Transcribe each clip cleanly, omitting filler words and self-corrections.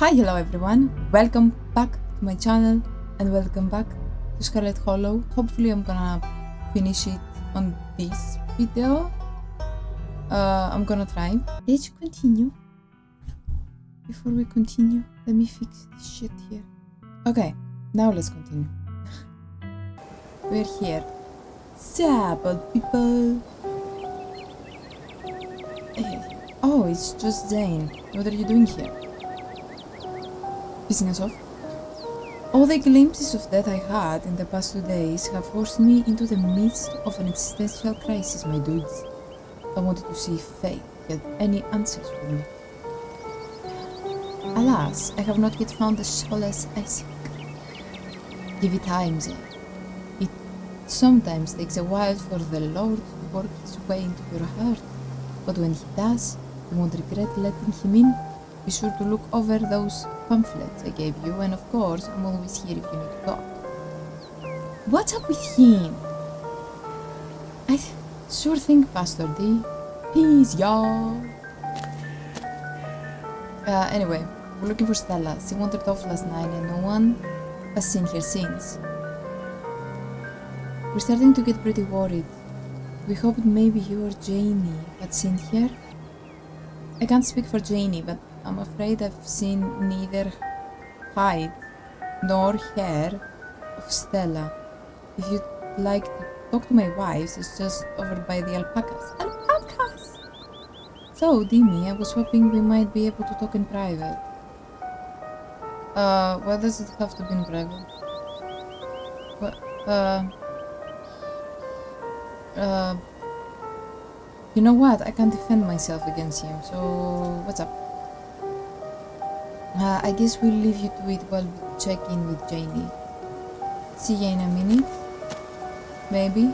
Hi, hello everyone, welcome back to my channel and welcome back to Scarlet Hollow. Hopefully I'm gonna finish it on this video. I'm gonna try. Let's continue. Before we continue, let me fix this shit here. Okay, now let's continue. We're here. Sup, old people? Hey. Oh, it's just Zane. What are you doing here? Pissing us off? All the glimpses of death I had in the past 2 days have forced me into the midst of an existential crisis, my dudes. I wanted to see if fate had any answers for me. Alas, I have not yet found the solace I seek. Give it time, Zane. It sometimes takes a while for the Lord to work his way into your heart, but when he does, you won't regret letting him in. Be sure to look over those pamphlets I gave you, and of course, I'm always here if you need to talk. What's up with him? I sure think, Pastor D. Peace, y'all. Anyway, we're looking for Stella. She wandered off last night and no one has seen her since. We're starting to get pretty worried. We hoped maybe you or Janie had seen her. I can't speak for Janie, but I'm afraid I've seen neither hide nor hair of Stella. If you'd like to talk to my wife, it's just over by the alpacas. Alpacas! So, Dimi, I was hoping we might be able to talk in private. Why does it have to be in private? You know what? I can't defend myself against him, so what's up? I guess we'll leave you to it while we check in with Janie. See ya in a minute. Maybe.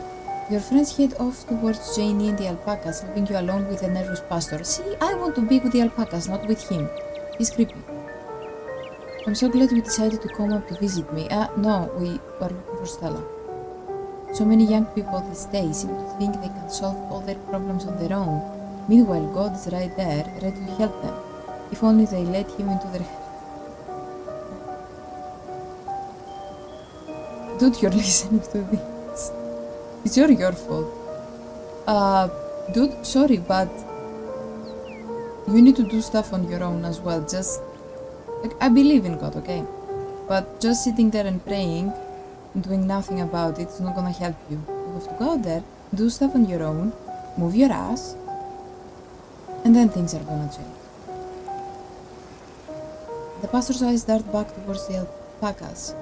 Your friends head off towards Janie and the alpacas, leaving you alone with the nervous pastor. See, I want to be with the alpacas, not with him. He's creepy. I'm so glad you decided to come up to visit me. No, we were looking for Stella. So many young people these days seem to think they can solve all their problems on their own. Meanwhile, God is right there, ready to help them. If only they let him into their head. Dude, you're listening to this. It's your fault. Dude, sorry, but you need to do stuff on your own as well. Just, like, I believe in God, okay? But just sitting there and praying and doing nothing about it is not gonna help you. You have to go out there, do stuff on your own, move your ass, and then things are gonna change. The pastor's eyes dart back towards the alpacas.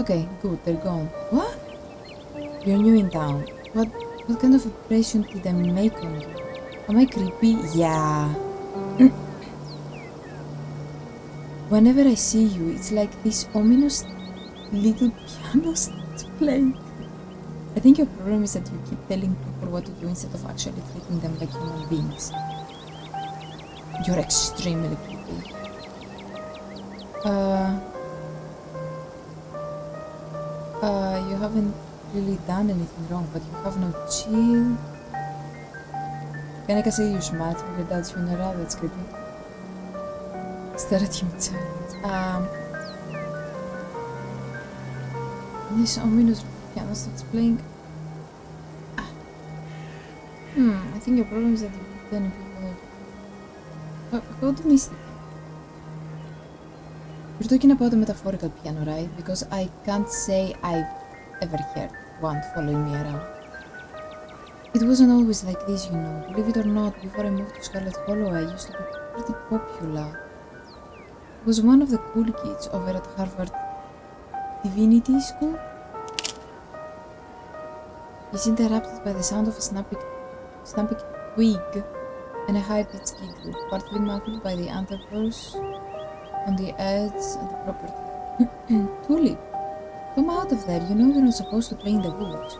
Okay, good, they're gone. What? You're new in town. What kind of impression did I make on you? Am I creepy? Yeah. Whenever I see you, it's like this ominous little piano starts playing. I think your problem is that you keep telling people what to do instead of actually treating them like human beings. You're extremely creepy. You haven't really done anything wrong, but you have no chill. Can I say you smart for your dad's funeral? That's creepy. Stare at him in silence. This ominous piano starts playing. I think your problem is that you keep telling people. Go to Mystic. You're talking about a metaphorical piano, right? Because I can't say I've ever heard one following me around. It wasn't always like this, you know. Believe it or not, before I moved to Scarlet Hollow, I used to be pretty popular. I was one of the cool kids over at Harvard Divinity School. He's interrupted by the sound of a snapping twig and a high-pitched giggle, partly muffled by the underbrush on the edge of the property. Tulip, come out of there. You know you're not supposed to play in the woods.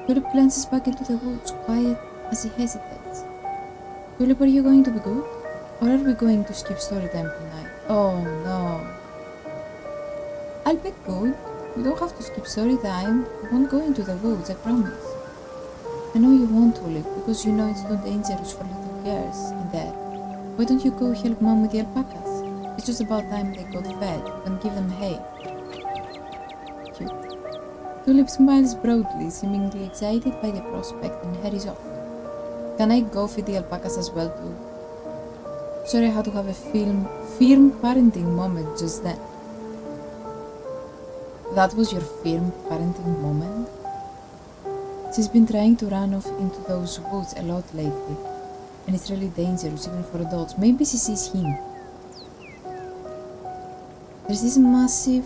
Tulip glances back into the woods, quiet as he hesitates. Tulip, are you going to be good? Or are we going to skip story time tonight? Oh no. I'll be good. We don't have to skip story time. We won't go into the woods, I promise. I know you won't, Tulip, because you know it's not dangerous for little girls in there. Why don't you go help Mom with the alpacas? It's just about time they got fed. You can give them hay. Cute. Tulip smiles broadly, seemingly excited by the prospect, and hurries off. Can I go feed the alpacas as well too? Sorry, I had to have a firm parenting moment just then. That was your firm parenting moment? She's been trying to run off into those woods a lot lately, and it's really dangerous even for adults. Maybe she sees him. There's this massive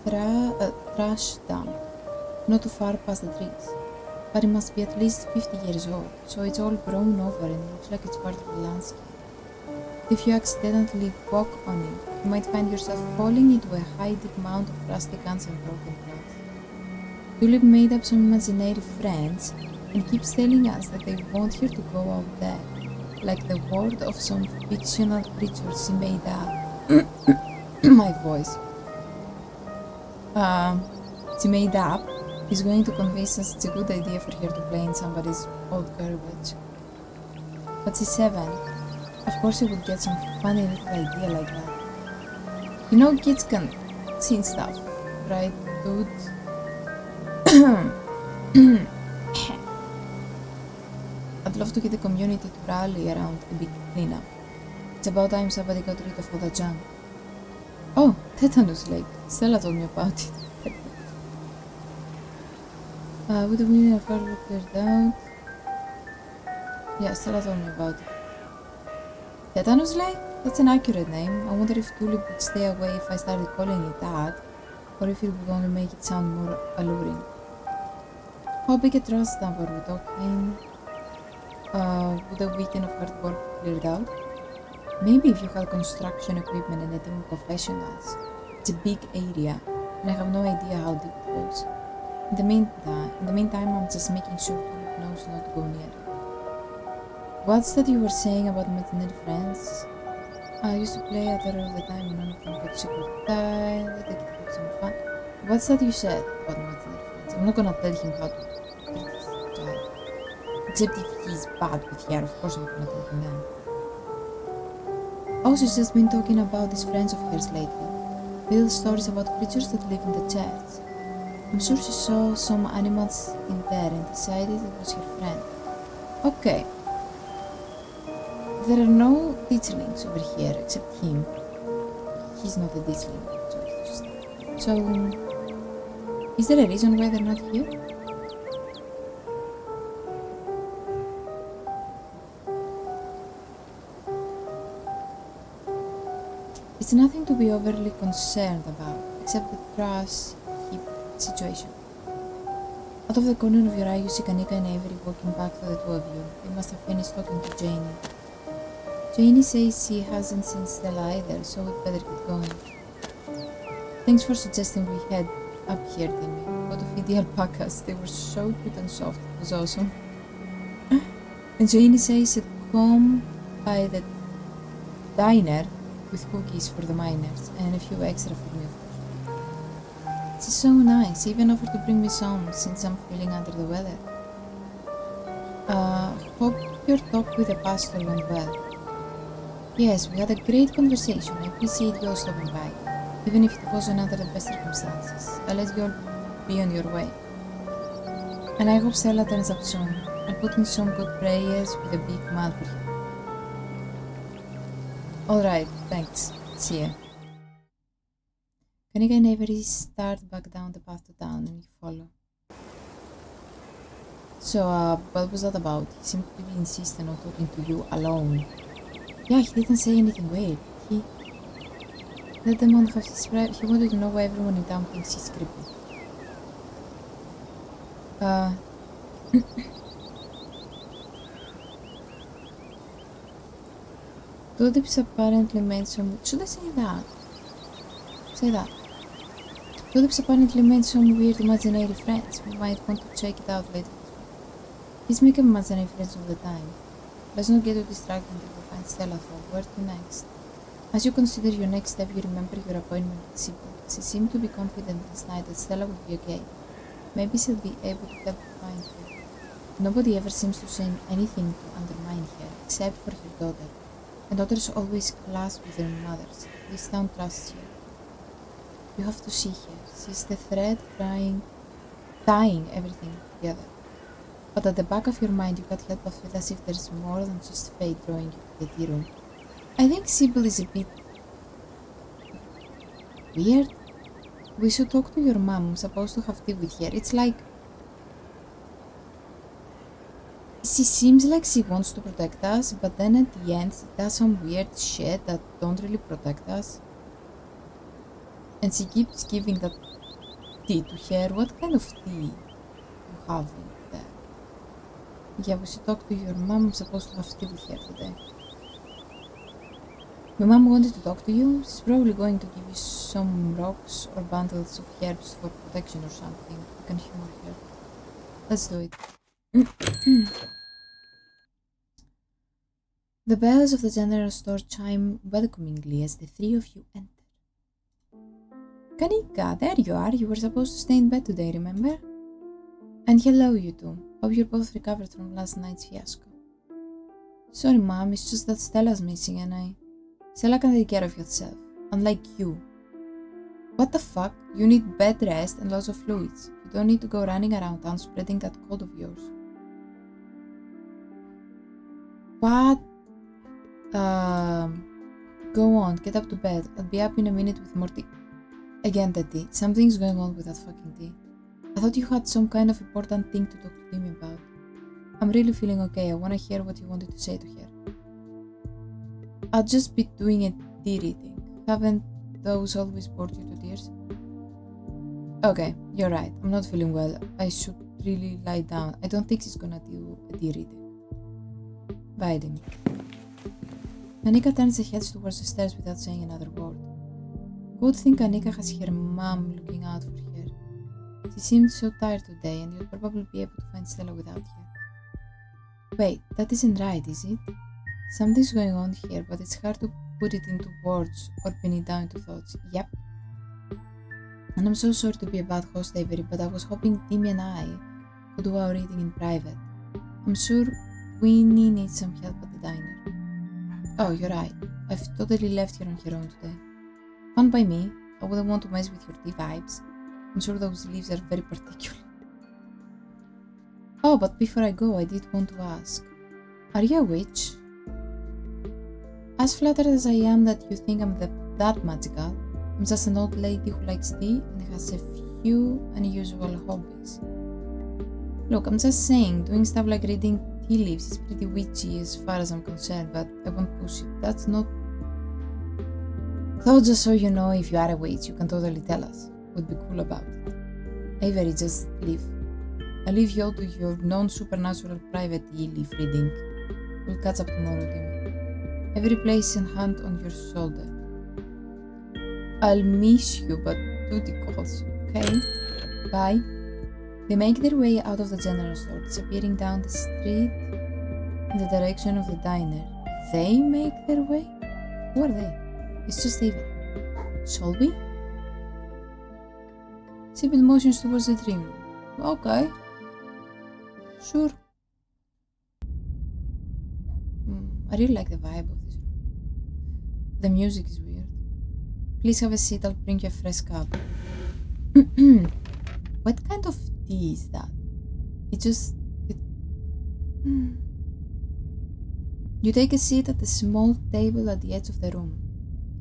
trash dump not too far past the trees, but it must be at least 50 years old, so it's all grown over and looks like it's part of the landscape. If you accidentally walk on it, you might find yourself falling into a high deep mound of rusty cans and broken glass. Tulip made up some imaginary friends and keeps telling us that they want her to go out there, like the word of some fictional creature she made up. My voice. She made up is going to convince us it's a good idea for her to play in somebody's old garbage. But she's 7. Of course she would get some funny little idea like that. You know, kids can see stuff, right, dude? I'd love to get the community to rally around a big cleanup. It's about time somebody got rid of all the junk. Oh, tetanus lake. Stella told me about it. With the winner of our cleared out. Yeah, Stella told me about it. Tetanus lake? That's an accurate name. I wonder if Tulip would stay away if I started calling it that, or if it would only make it sound more alluring. How big a trash dump are we talking? Would a weekend of hard work be cleared out? Maybe if you had construction equipment and a team of professionals. It's a big area, and I have no idea how deep it goes. In the meantime, I'm just making sure Tulip knows not to go near it. What's that you were saying about imaginary friends? I used to play at her all the time, and none of them got sick or died. They could have some fun. What's that you said about imaginary friends? I'm not gonna tell him how to treat this child. Except if he's bad with her, of course I'm gonna tell him that. Oh, she's just been talking about these friends of hers lately. Little stories about creatures that live in the church. I'm sure she saw some animals in there and decided it was her friend. Okay. There are no ditchlings over here except him. He's not a ditchling, so is there a reason why they're not here? It's nothing to be overly concerned about, except the trash heap situation. Out of the corner of your eye, you see Kanika and Avery walking back to the two of you. They must have finished talking to Janie. Janie says she hasn't seen Stella either, so we'd better get going. Thanks for suggesting we head up here, Timmy. Go to feed the alpacas. They were so cute and soft. It was awesome. And Janie says come by the diner with cookies for the miners and a few extra for me, of course. She's so nice. She even offered to bring me some since I'm feeling under the weather. Hope your talk with the pastor went well. Yes, we had a great conversation. I appreciate you all stopping by, even if it wasn't under the best circumstances. I'll let you all be on your way. And I hope Stella turns up soon. I'll put in some good prayers with a big man for you. Alright, thanks. See ya. Kanika and Avery start back down the path to town and you follow. So, what was that about? He seemed to be insistent on talking to you alone. Yeah, he didn't say anything weird. He let them all have his private. He wanted to know why everyone in town thinks he's creepy. Tulip's apparently made some. Should I say that? Say that. Tulip's apparently made some weird imaginary friends. We might want to check it out later. He's making imaginary friends all the time. Let's not get too distracted until we find Stella though. Where to next? As you consider your next step, you remember your appointment with Sybil. She seemed to be confident last night that Stella would be okay. Maybe she'll be able to help you find her. Nobody ever seems to say anything to undermine her, except for her daughter. And daughters always clash with their mothers. This town trusts you. You have to see her. She's the thread tying everything together. But at the back of your mind, you can't help but feel as if there's more than just fate drawing you to the tea room. I think Sybil is a bit weird. We should talk to your mom. I'm supposed to have tea with her. It's like... She seems like she wants to protect us, but then at the end, she does some weird shit that don't really protect us. And she keeps giving that tea to her. What kind of tea you having there? Yeah, we should talk to your mom. I'm supposed to have tea with her today. My mom wanted to talk to you. She's probably going to give you some rocks or bundles of herbs for protection or something. You can humor her. Let's do it. The bells of the general store chime welcomingly as the three of you enter. Kanika, there you are. You were supposed to stay in bed today, remember? And hello, you two. Hope you're both recovered from last night's fiasco. Sorry, Mom, it's just that Stella's missing and Stella can take care of yourself, unlike you. What the fuck? You need bed rest and lots of fluids. You don't need to go running around town spreading that cold of yours. What? Go on, get up to bed. I'll be up in a minute with more tea. Again, Teddy, something's going on with that fucking tea. I thought you had some kind of important thing to talk to Timmy about. I'm really feeling okay. I want to hear what you wanted to say to her. I'll just be doing a tea reading. Haven't those always bored you to tears? Okay, you're right. I'm not feeling well. I should really lie down. I don't think she's gonna do a tea reading. Bye, Timmy. Anika turns her head towards the stairs without saying another word. Good thing Anika has her mom looking out for her. She seemed so tired today, and you'll probably be able to find Stella without her. Wait, that isn't right, is it? Something's going on here, but it's hard to put it into words or pin it down to thoughts. Yep. And I'm so sorry to be a bad host, Avery, but I was hoping Timmy and I could do our reading in private. I'm sure Winnie needs some help at the diner. Oh, you're right. I've totally left her on her own today. Fun by me. I wouldn't want to mess with your tea vibes. I'm sure those leaves are very particular. Oh, but before I go, I did want to ask. Are you a witch? As flattered as I am that you think I'm that magical, I'm just an old lady who likes tea and has a few unusual hobbies. Look, I'm just saying, doing stuff like reading tea leaves is pretty witchy as far as I'm concerned, but I won't push it. That's not... Though just so you know, if you are a witch, you can totally tell us. Would be cool about it. Avery, just leave. I'll leave you all to your non-supernatural private tea leaf reading. We'll catch up tomorrow, Timmy. Avery places a hand on your shoulder. I'll miss you, but duty calls, okay? Bye. They make their way out of the general store, disappearing down the street in the direction of the diner. They make their way? Who are they? It's just Avery. Shall we? Sybil motions towards the dream room. Okay. Sure. I really like the vibe of this room. The music is weird. Please have a seat, I'll bring you a fresh cup. What kind of tea is that? You take a seat at a small table at the edge of the room.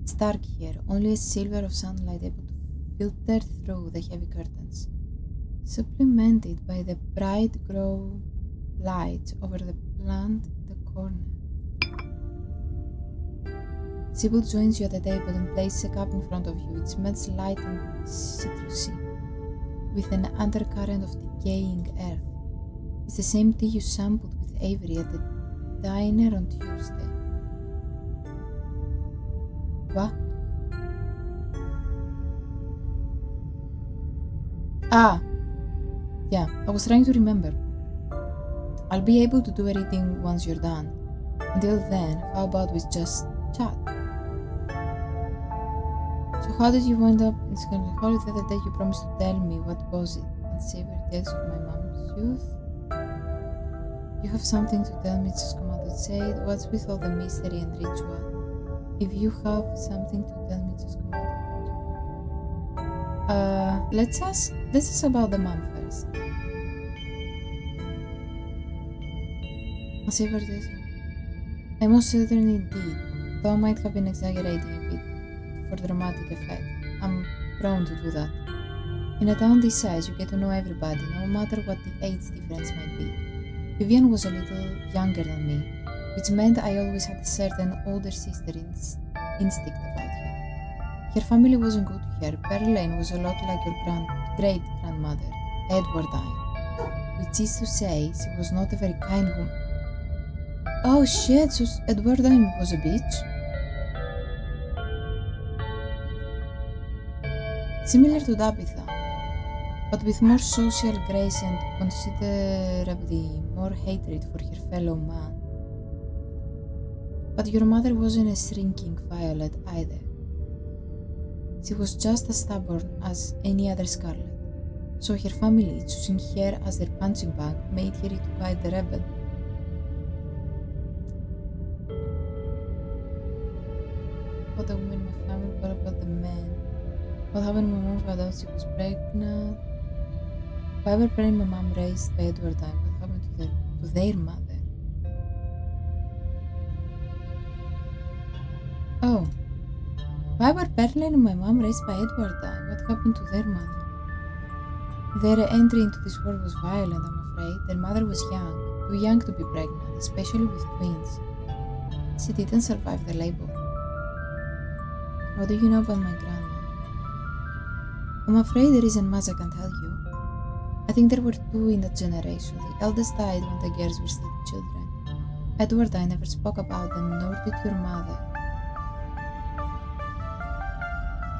It's dark here, only a silver of sunlight able to filter through the heavy curtains, supplemented by the bright grow lights over the plant in the corner. Sybil joins you at the table and places a cup in front of you. It smells light and citrusy, with an undercurrent of decaying earth. It's the same tea you sampled with Avery at the diner on Tuesday. What? Ah! Yeah, I was trying to remember. I'll be able to do a reading once you're done. Until then, how about we just chat? So how did you wind up in Scarlet? How the other day you promised to tell me what was it and savor tales of my mom's youth? You have something to tell me, just come out and say it. What's with all the mystery and ritual? If you have something to tell me, just go on. Let's ask about the mom first. As ever this, I most certainly did, though I might have been exaggerating a bit for dramatic effect. I'm prone to do that. In a town this size, you get to know everybody, no matter what the age difference might be. Vivian was a little younger than me, which meant I always had a certain older sister instinct about her. Her family wasn't good to her. Peril was a lot like your great-grandmother, Edwardine, which is to say, she was not a very kind woman. Oh shit, so Edwardine was a bitch? Similar to Tabitha, but with more social grace and considerably more hatred for her fellow man. But your mother wasn't a shrinking violet either. She was just as stubborn as any other Scarlet, so her family choosing her as their punching bag made her into quite the rebel. What a woman in my family, what about the men? What happened when my mom found out she was pregnant? However, my mom raised by Edwardine, what happened to their mother? Oh. Why were Perlin and my mom raised by Edwardine? What happened to their mother? Their entry into this world was violent, I'm afraid. Their mother was young, too young to be pregnant, especially with twins. She didn't survive the labor. What do you know about my grandma? I'm afraid there isn't much I can tell you. I think there were two in that generation. The eldest died when the girls were still children. Edwardine never spoke about them, nor did your mother.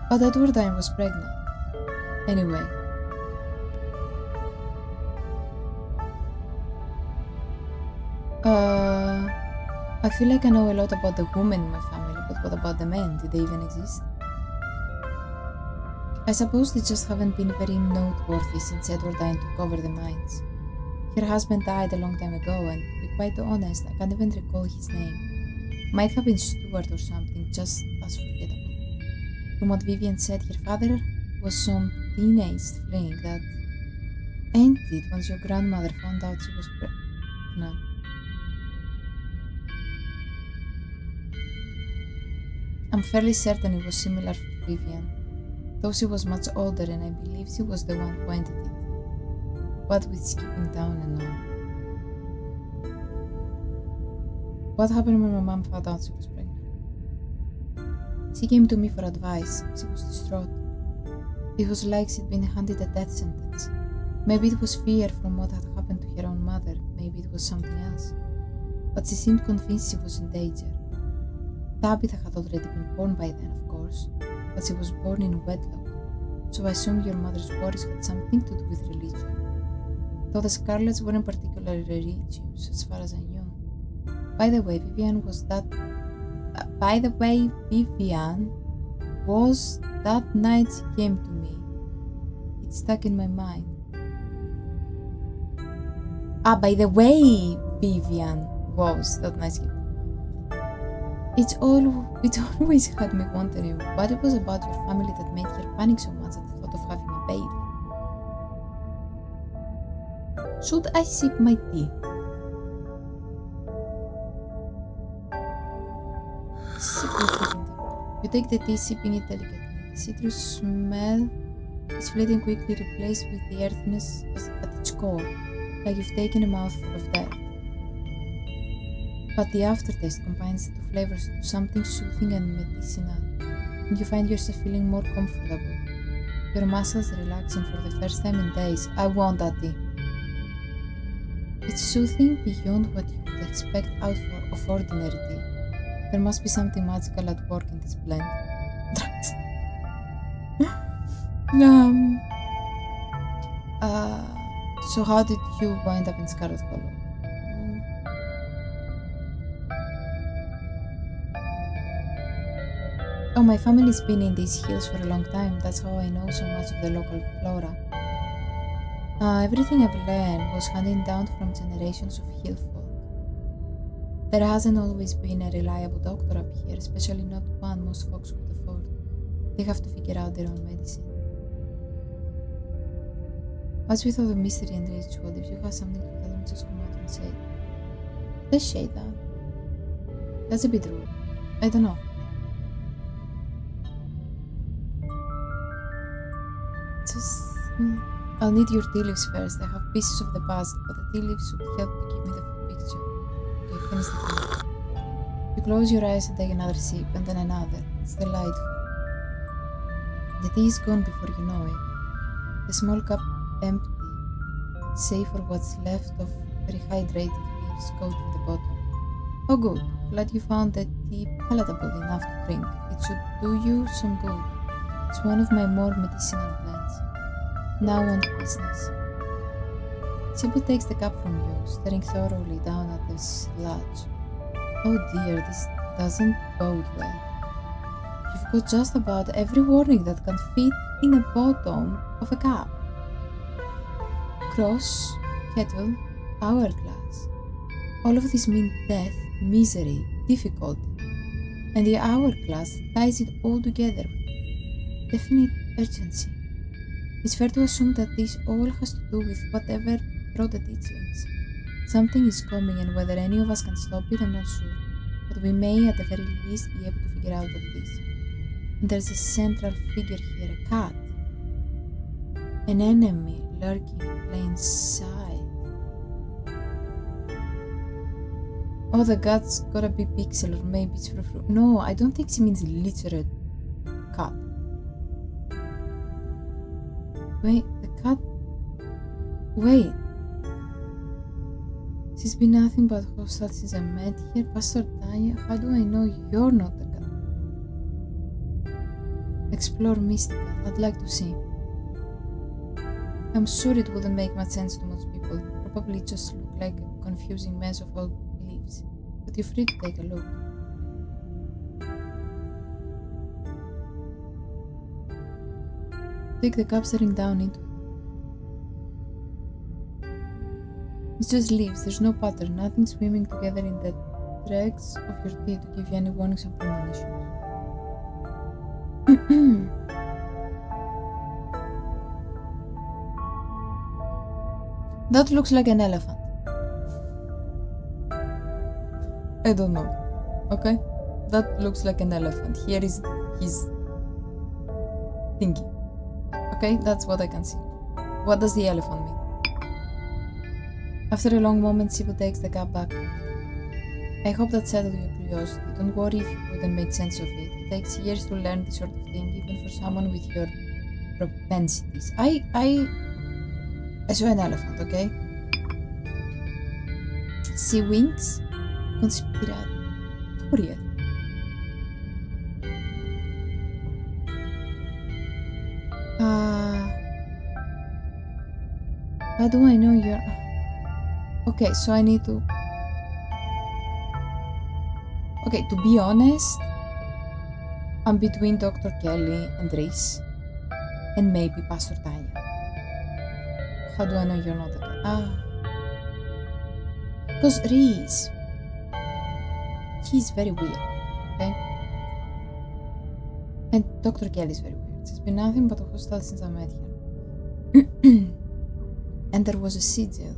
But Edwardine was pregnant. Anyway. I feel like I know a lot about the women in my family, but what about the men? Did they even exist? I suppose they just haven't been very noteworthy since Edwardine took over the mines. Her husband died a long time ago, and to be quite honest, I can't even recall his name. Might have been Stuart or something, just as forgettable. From what Vivian said, her father was some teenage fling that ended once your grandmother found out she was pregnant. I'm fairly certain it was similar for Vivian, though she was much older and I believe she was the one who ended it, what with skipping town and all. What happened when my mom found out she was pregnant? She came to me for advice. She was distraught. It was like she'd been handed a death sentence. Maybe it was fear from what had happened to her own mother, maybe it was something else. But she seemed convinced she was in danger. Tabitha had already been born by then, of course, but she was born in wedlock, so I assume your mother's worries had something to do with religion. Though the Scarlets weren't particularly religious, as far as I knew. By the way, Vivian was that night she came to me. It stuck in my mind. By the way, Vivian was that night she came. It always had me wondering what it was about your family that made her panic so much at the thought of having a baby. Should I sip my tea? You take the tea, sipping it delicately. The citrus smell is fleeting, quickly replaced with the earthiness at its core, like you've taken a mouthful of dirt. But the aftertaste combines the two flavors into something soothing and medicinal, and you find yourself feeling more comfortable. Your muscles relaxing for the first time in days. I want that tea. It's soothing beyond what you would expect out of ordinary tea. There must be something magical at work in this blend. So how did you wind up in Scarlet Hollow? Oh, my family's been in these hills for a long time. That's how I know so much of the local flora. Everything I've learned was handed down from generations of hill folk. There hasn't always been a reliable doctor up here, especially not one most folks could afford. They have to figure out their own medicine. What's with all the mystery and ritual? If you have something to tell them, just come out and say it. Let's say that. That's a bit rude. I don't know. I'll need your tea leaves first. I have pieces of the puzzle, but the tea leaves would help to give me the full picture. Okay, finish the tea. You close your eyes and take another sip, and then another. It's delightful. The tea is gone before you know it. The small cup empty, save for what's left of rehydrated leaves coating the bottom. Oh good, glad you found the tea palatable enough to drink. It should do you some good. It's one of my more medicinal blends. Now on to business. Sybil takes the cup from you, staring thoroughly down at the sludge. Oh dear, this doesn't bode well. You've got just about every warning that can fit in the bottom of a cup. Cross, kettle, hourglass. All of these mean death, misery, difficulty. And the hourglass ties it all together with definite urgency. It's fair to assume that this all has to do with whatever brought the teachings. Something is coming, and whether any of us can stop it, I'm not sure. But we may at the very least be able to figure out what it is. And there's a central figure here, a cat. An enemy lurking in plain sight. Oh, the cat's gotta be pixel, or maybe it's frou-frou. No, I don't think she means literal cat. Wait, the cat... Wait. She's been nothing but hostile since I met here. Pastor Tanya, how do I know you're not the cat? Explore mystical. I'd like to see. I'm sure it wouldn't make much sense to most people. Probably just look like a confusing mess of old leaves. But you're free to take a look. Take the cup, staring down into it. It's just leaves, there's no pattern, nothing swimming together in the dregs of your tea to give you any warnings or premonitions. That looks like an elephant. I don't know. Okay? That looks like an elephant. Here is his thingy. Okay? That's what I can see. What does the elephant mean? After a long moment, Sybil takes the cup back from you. I hope that settled your curiosity. Don't worry if you couldn't make sense of it. It takes years to learn this sort of thing, even for someone with your propensities. I saw an elephant, okay? Sea wings? Conspiratorial. How do I know you're... Okay, so I need to... Okay, to be honest, I'm between Dr. Kelly and Reese, and maybe Pastor Tanya. How do I know you're not the guy? Because Reese, he's very weird, okay? And Dr. Kelly is very weird. She's been nothing but a hostile since I met her. And there was a sigil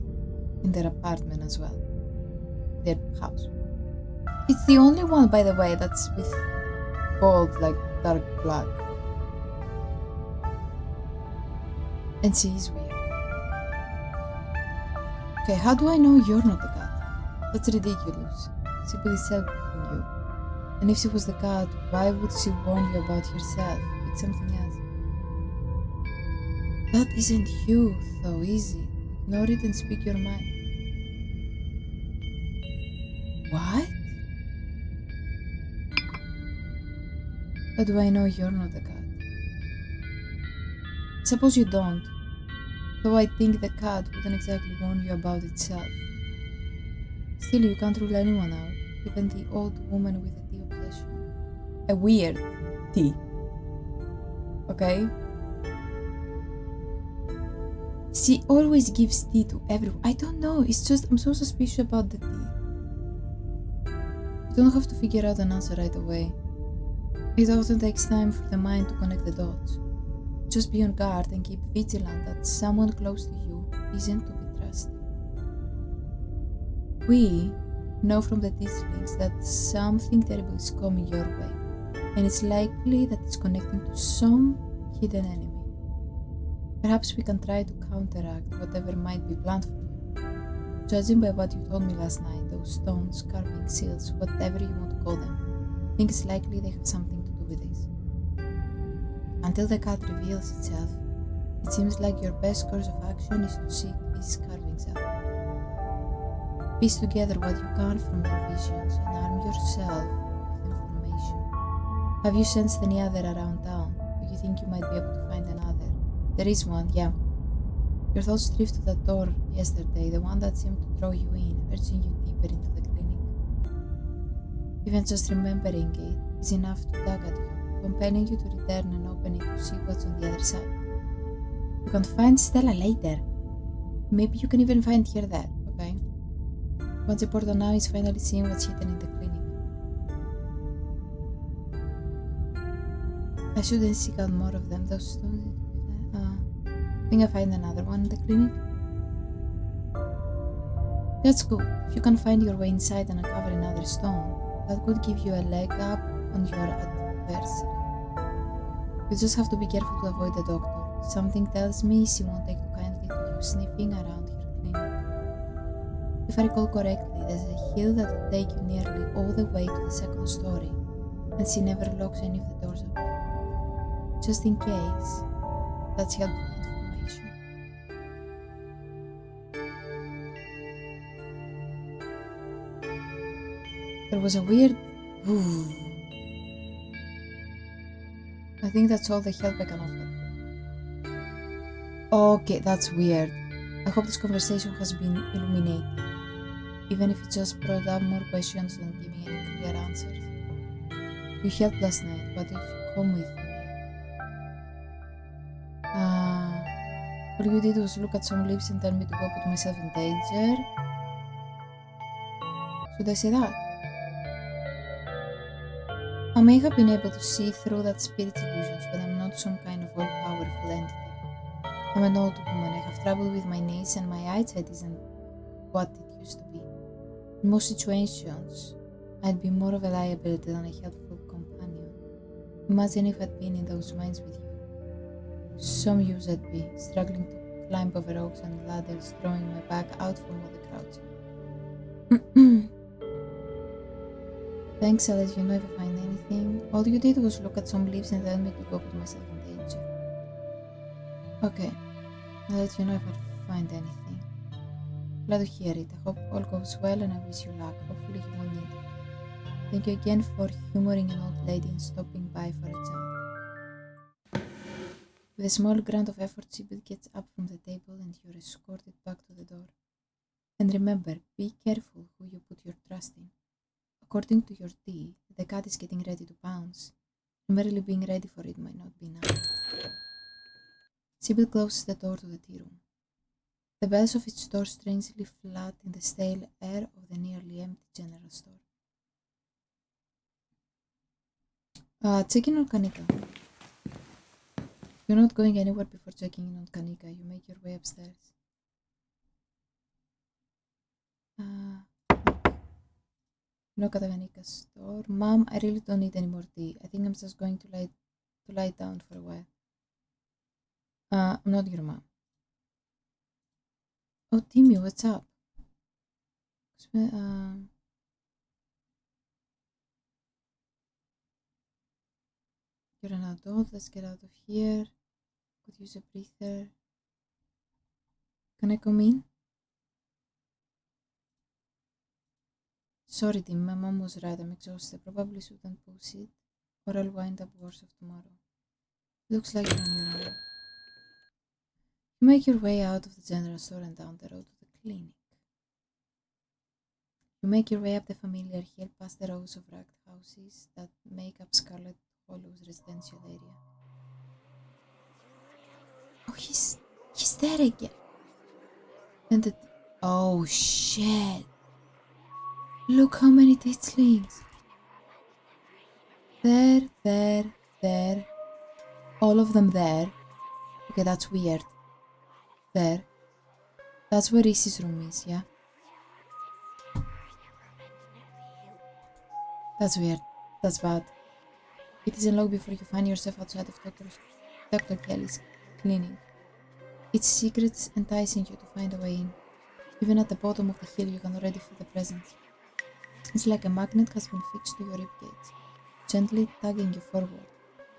in their apartment as well. Their house. It's the only one, by the way, that's with gold, like dark black. And she is weird. Okay, how do I know you're not the cat? That's ridiculous. Sybil is helping you. And if she was the cat, why would she warn you about herself? Pick something else. That isn't you, though, is it? Ignore it and speak your mind. What? How do I know you're not the cat? Suppose you don't. Though I think the cat wouldn't exactly warn you about itself. Still, you can't rule anyone out, even the old woman with the tea obsession. A weird tea. Okay? She always gives tea to everyone. I don't know, it's just I'm so suspicious about the tea. don't have to figure out an answer right away. It often takes time for the mind to connect the dots. Just be on guard and keep vigilant that someone close to you isn't to be trusted. We know from the teachings that something terrible is coming your way, and it's likely that it's connecting to some hidden enemy. Perhaps we can try to counteract whatever might be planned for you. Judging by what you told me last night, those stones, carving, seals, whatever you want to call them, I think it's likely they have something to do with this. Until the cat reveals itself, it seems like your best course of action is to seek these carvings out. Piece together what you can from your visions and arm yourself with information. Have you sensed any other around town? Do you think you might be able to find another? There is one, yeah. Your thoughts drift to that door yesterday, the one that seemed to draw you in, urging you deeper into the clinic. Even just remembering it is enough to tug at you, compelling you to return and open it to see what's on the other side. You can find Stella later. Maybe you can even find her there, okay? What's important now is finally seeing what's hidden in the clinic. I shouldn't seek out more of them, those stones. Think I find another one in the clinic? That's good. If you can find your way inside and uncover another stone, that could give you a leg up on your adversary. You just have to be careful to avoid the doctor. Something tells me she won't take too kindly to you sniffing around her clinic. If I recall correctly, there's a hill that will take you nearly all the way to the second story, and she never locks any of the doors up there. Just in case, that's helpful information. There was a weird woo. I think that's all the help I can offer. Okay, that's weird. I hope this conversation has been illuminating, even if it just brought up more questions than giving any clear answers. You helped last night. What did you come with me? All you did was look at some leaves and tell me to go put myself in danger. Should I say that? I may have been able to see through that spirit's illusions, but I'm not some kind of all-powerful entity. I'm an old woman. I have trouble with my knees, and my eyesight isn't what it used to be. In most situations, I'd be more of a liability than a helpful companion. Imagine if I'd been in those mines with you. Some use I'd be, struggling to climb over oaks and ladders, throwing my back out from all the crouching. Thanks, I'll let you know if I find anything. All you did was look at some leaves and tell me to go put myself in danger. Okay, I'll let you know if I find anything. Glad to hear it. I hope all goes well and I wish you luck. Hopefully you won't need it. Thank you again for humoring an old lady and stopping by for a chat. With a small grunt of effort, Sybil gets up from the table and you're escorted back to the door. And remember, be careful who you put your trust in. According to your tea, the cat is getting ready to pounce. Merely being ready for it might not be enough. Sybil closes the door to the tea room. The bells of its door strangely flat in the stale air of the nearly empty general store. Checking on Kanika. You're not going anywhere before checking in on Kanika. You make your way upstairs. Knock at Kanika's door. Mom, I really don't need any more tea. I think I'm just going to lie down for a while. I'm not your mom. Oh, Timmy, what's up? You're an adult. Let's get out of here. Could use a breather. Can I come in? Sorry, Tim. My mom was right. I'm exhausted. Probably shouldn't push it, or I'll wind up worse off tomorrow. Looks like you're on your own. You make your way out of the general store and down the road to the clinic. You make your way up the familiar hill past the rows of wrecked houses that make up Scarlet Hollow's residential area. Oh, he's there again. And oh shit. Look how many dead slings. There. All of them there. Okay, that's weird. There. That's where Reese's room is, yeah? That's weird. That's bad. It isn't long before you find yourself outside of Dr. Kelly's clinic. Its secrets enticing you to find a way in. Even at the bottom of the hill, you can already feel the presence. It's like a magnet has been fixed to your ribcage, gently tugging you forward,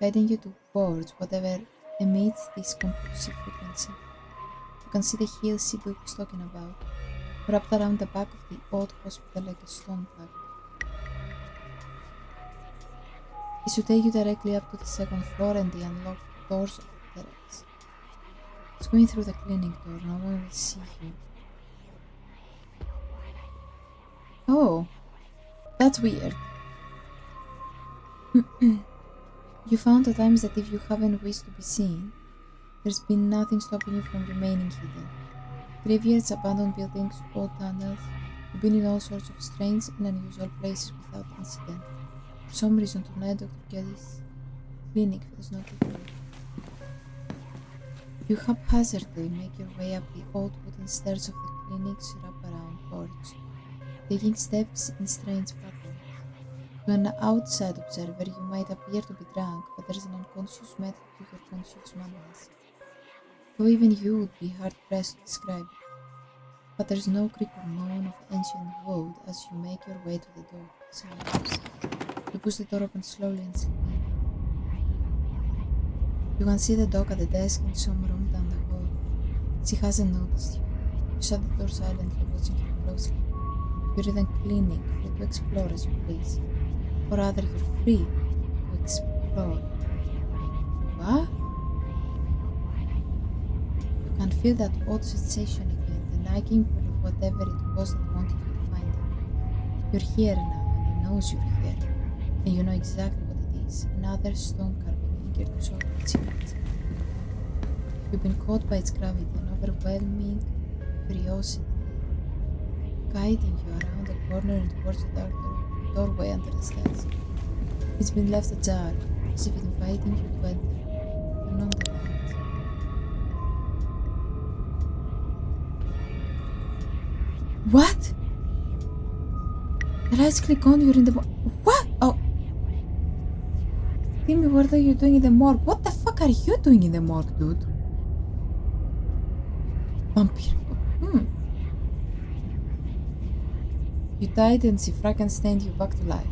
guiding you towards whatever emits this compulsive frequency. You can see the hill Sibyl was talking about, wrapped around the back of the old hospital like a stone plug. It should take you directly up to the second floor and the unlocked doors of the terrace. It's going through the clinic door, no one will see you. Oh, that's weird. You found at times that if you haven't wished to be seen, there's been nothing stopping you from remaining hidden. Graveyards, abandoned buildings, old tunnels, you've been in all sorts of strange and unusual places without incident. For some reason tonight, Dr. Kelly's clinic feels no different. You haphazardly make your way up the old wooden stairs of the clinic's wraparound porch, taking steps in strange patterns. To an outside observer, you might appear to be drunk, but there is an unconscious method to your conscious madness. Though even you would be hard-pressed to describe it. But there's no creak or moan of ancient wood as you make your way to the door. Silence. You push the door open slowly and slip in. You can see the dog at the desk in some room down the hall. She hasn't noticed you. You shut the door silently, watching her closely. You're in the clinic, free to explore as you please. Or rather, you're free to explore. What? You can feel that odd sensation again, the nagging pull of whatever it was that wanted you to find it. You're here now, and it knows you're here. And you know exactly what it is. Another stone carving eager to sort its secrets. You've been caught by its gravity, an overwhelming curiosity, guiding you around the corner and towards the dark doorway under the stairs. It's been left ajar, as if inviting you to enter. Turn on the lights. What? The lights click on, you're in the what? Oh. Tell me, what are you doing in the morgue? What the fuck are you doing in the morgue, dude? Vampire. You died and she Frankensteined you back to life.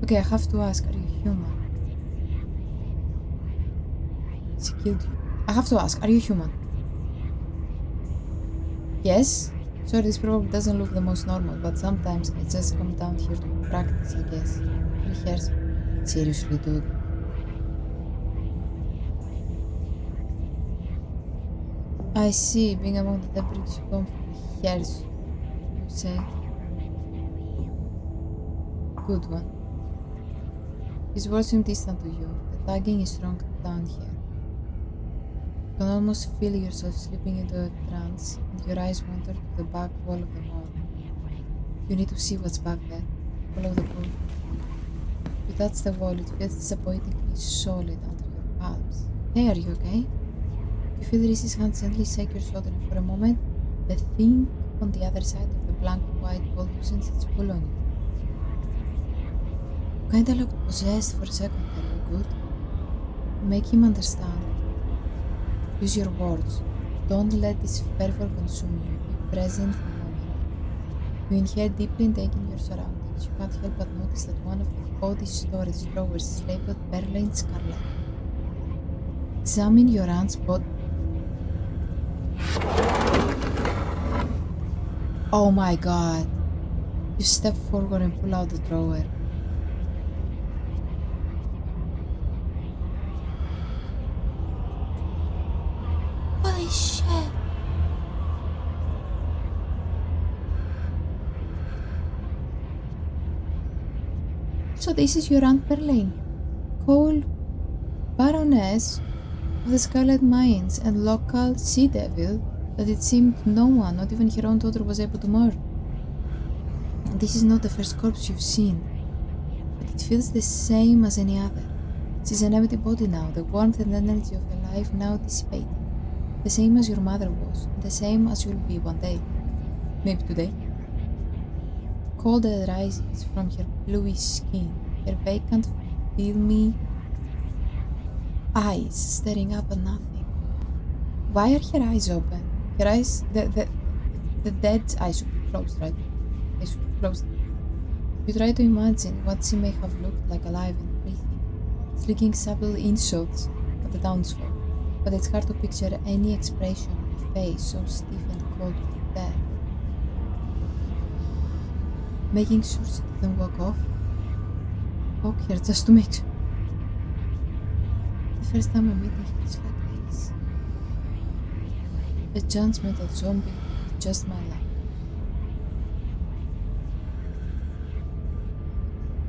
Okay, I have to ask, are you human? She killed you. I have to ask, are you human? Yes? Sorry, this probably doesn't look the most normal, but sometimes I just come down here to practice, I guess. Rehearse. Seriously, dude. I see, being among the debris you come for rehearse. Say, good one. His words seem distant to you. The tagging is strong down here. You can almost feel yourself slipping into a trance, and your eyes wander to the back wall of the morgue. You need to see what's back there. Follow the pull. You touch the wall, it feels disappointingly solid under your palms. Hey, are you okay? You feel Reese's hand gently shake your shoulder, and for a moment, the thing on the other side of the blank white wall loosens its pull on you. You kinda looked possessed for a second. Are you good? Make him understand. Use your words. Don't let this fervor consume you. Be present in the moment. You inhale deeply and take in your surroundings. You can't help but notice that one of the body storage drawers is labeled peril and Scarlet. Examine your aunt's body. Oh my god. You step forward and pull out the drawer. Holy shit. So this is your Aunt Perlane, Cole, Baroness of the Scarlet Mines and local sea devil that it seemed no one, not even her own daughter, was able to murder. And this is not the first corpse you've seen. It feels the same as any other. She's an empty body now, the warmth and energy of the life now dissipated. The same as your mother was, and the same as you'll be one day. Maybe today. Cold that rises from her bluish skin, her vacant, filmy eyes staring up at nothing. Why are her eyes open? Her eyes, the dead's eyes should be closed, right? They should be closed. You try to imagine what she may have looked like alive and breathing, slicking subtle insults at the townsfolk, but it's hard to picture any expression on her face so stiff and cold with death. Making sure she didn't walk off. Poke her just to make sure. The first time I'm meeting her is like this. A judgmental zombie with just my luck.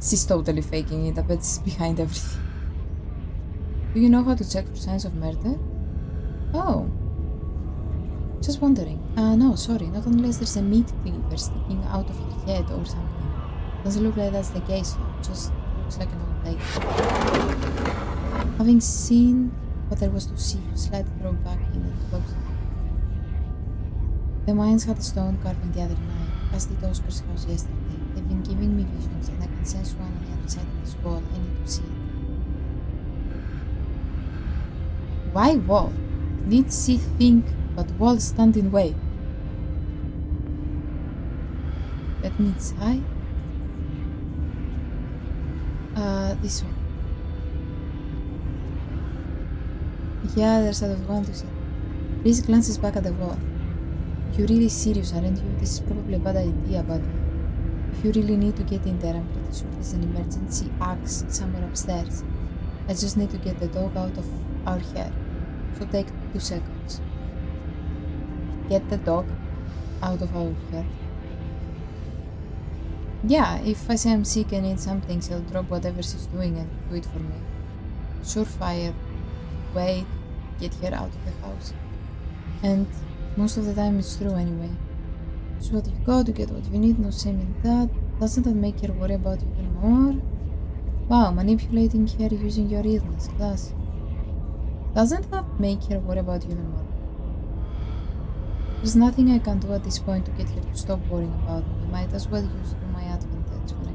She's totally faking it, I bet she's behind everything. Do you know how to check for signs of murder? Oh. Just wondering. No, sorry, not unless there's a meat cleaver sticking out of her head or something. Doesn't look like that's the case though, just looks like an old lady. Having seen what there was to see, you slide the door back in and close it. The mines had a stone carving the other night, as did Oscar's house yesterday. They've been giving me visions, and I can sense one on the other side of this wall. I need to see it. Why wall? Did she think but walls stand in way? Let me try. This one. Yeah, there's out of one to see. Reese glances back at the wall. You're really serious, aren't you? This is probably a bad idea, but if you really need to get in there, I'm pretty sure there's an emergency axe somewhere upstairs. I just need to get the dog out of our hair. So take 2 seconds. Get the dog out of our hair. Yeah, if I say I'm sick and need something, she'll drop whatever she's doing and do it for me. Surefire. Wait, get her out of the house. And most of the time it's true anyway. So what you got to get what you need, no shame in that. Doesn't that make her worry about you even more? Wow, manipulating her using your illness, class. Doesn't that make her worry about you even more? There's nothing I can do at this point to get her to stop worrying about me. Might as well use it to my advantage when I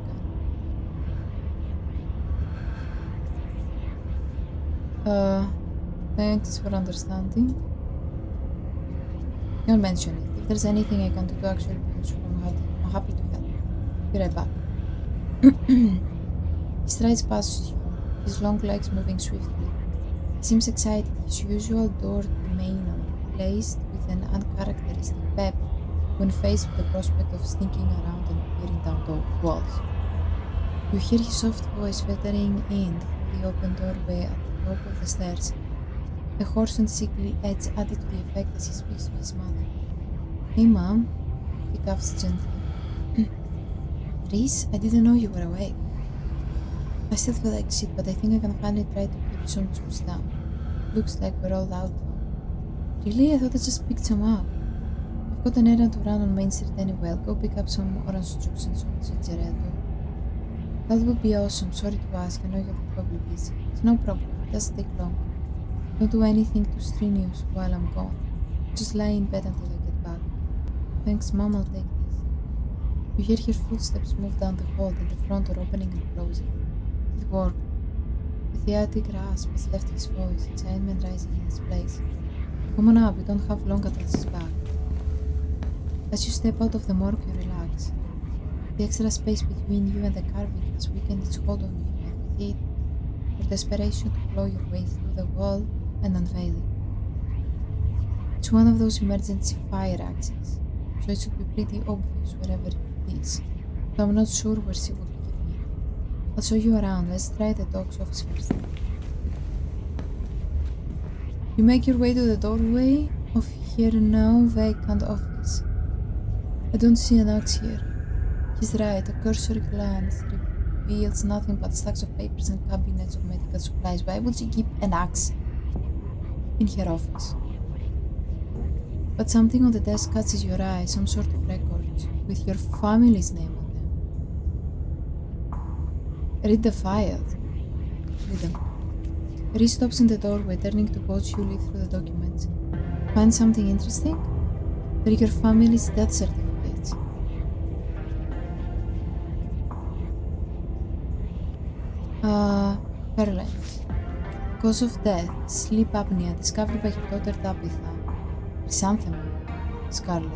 can. Thanks for understanding. You'll mention it. If there's anything I can do to actually be useful, I'm happy to help. Be right back. He strides past you, his long legs moving swiftly. He seems excited, his usual door demeanor replaced with an uncharacteristic pep when faced with the prospect of sneaking around and peering down the walls. You hear his soft voice filtering in through the open doorway at the top of the stairs. A hoarse and sickly edge added to the effect as he speaks to his mother. Hey mom, he coughs gently. Reese, I didn't know you were awake. I still feel like shit, but I think I can finally try to keep some juice down. Looks like we're all out though. Really? I thought I just picked some up. I've got an errand to run on Main Street anyway. I'll go pick up some orange juice and some ginger ale too. That would be awesome. Sorry to ask, I know you're probably busy. It's no problem, it doesn't take long. Don't do anything too strenuous while I'm gone. Just lie in bed until I get back. Thanks, Mom, I'll take this. You hear her footsteps move down the hall, then the front door opening and closing. It worked. The theatric rasp has left his voice, excitement rising in its place. Come on up, you don't have long until she's back. As you step out of the morgue, you relax. The extra space between you and the carving has weakened its hold on you, and with it, your desperation to claw your way through the wall and unveil it. It's one of those emergency fire axes, so it should be pretty obvious wherever it is, though I'm not sure where she would keep it. I'll show you around. Let's try the dog's office first. You make your way to the doorway of her now vacant office. I don't see an axe here. He's right, a cursory glance reveals nothing but stacks of papers and cabinets of medical supplies. Why would she keep an axe in her office? But something on the desk catches your eye, some sort of records with your family's name on them. Read the files. Read them. Rhys stops in the doorway, turning to watch you leaf through the documents. Find something interesting? They're your family's death certificates. Peril. Cause of death, sleep apnea, discovered by her daughter Tabitha. Chrysanthemum, Scarlet.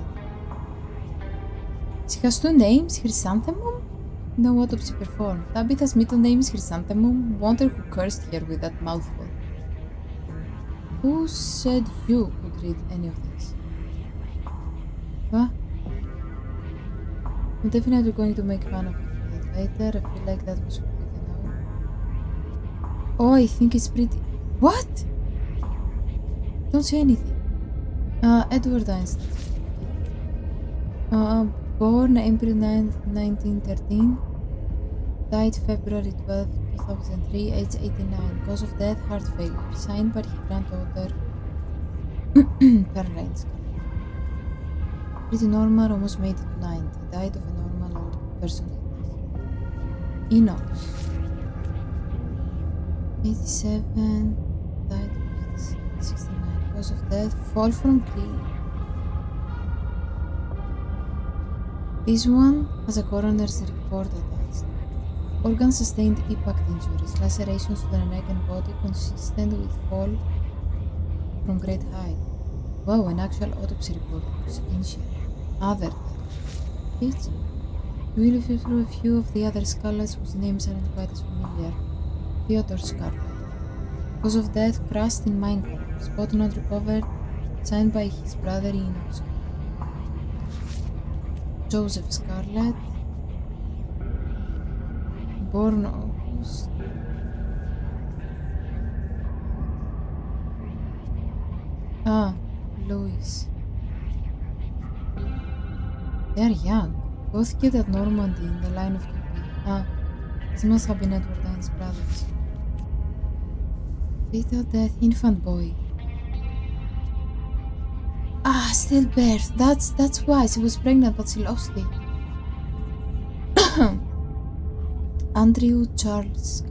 She has two names, Chrysanthemum? No autopsy performed. Tabitha's middle name is Chrysanthemum. Wonder who cursed her with that mouthful. Who said you could read any of this? What? I'm definitely going to make fun of you for that later. I feel like that was pretty enough. Oh, I think it's pretty... What? Don't say anything. Edward Einstein. Born April 9, 1913. Died February 12, 2003, age 89. Cause of death, heart failure. Signed by his granddaughter, Caroline Scarlet. Pretty normal, almost made it to 90. Died of a normal or person illness. Enoch. 87. Died of 69. Cause of death, fall from cliff. This one has a coroner's report attached. Organs sustained impact injuries, lacerations to the neck and body consistent with fall from great height. Wow, an actual autopsy report was ancient. Other deaths. We will flip through a few of the other Scarlets whose names aren't quite as familiar. Theodore Scarlet. Cause of death, crushed in mine collapse. Body not recovered, signed by his brother Enoch Scarlet. Joseph Scarlet, born August. Louis. They are young. Both killed at Normandy in the line of duty. This must have been Edward Einstein's brothers. Fatal death, infant boy. Stillbirth. That's why she was pregnant, but she lost it. Andrew Charles.